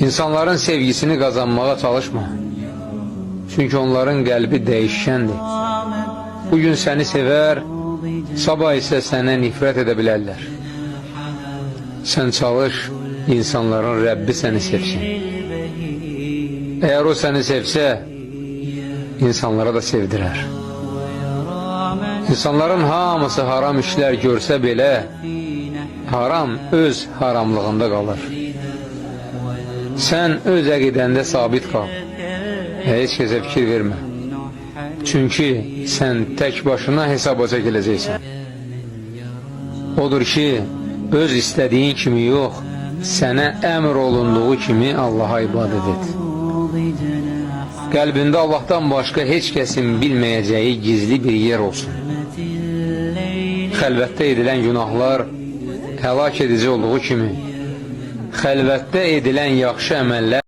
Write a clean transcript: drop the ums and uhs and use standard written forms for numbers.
İnsanların sevgisini qazanmağa çalışma. Çünki onların qəlbi dəyişkəndir. Bugün səni sevər, sabah isə sənə nifrət edə bilərlər. Sən çalış, insanların Rəbbi səni sevsin. Əgər o səni sevsə, insanlara da sevdirər. İnsanların hamısı haram işlər görsə belə, haram öz haramlığında qalır. Sən öz əqidəndə sabit qal və heç kəsə fikir vermə. Çünki sən tək başına hesaba çəkiləcəksən. Odur ki, öz istədiyin kimi yox, sənə əmr olunduğu kimi Allaha ibadət et. Qəlbində Allahdan başqa heç kəsin bilməyəcəyi gizli bir yer olsun. Xəlvətdə edilən günahlar həlak edici olduğu kimi, xəlvətdə edilən yaxşı əməllər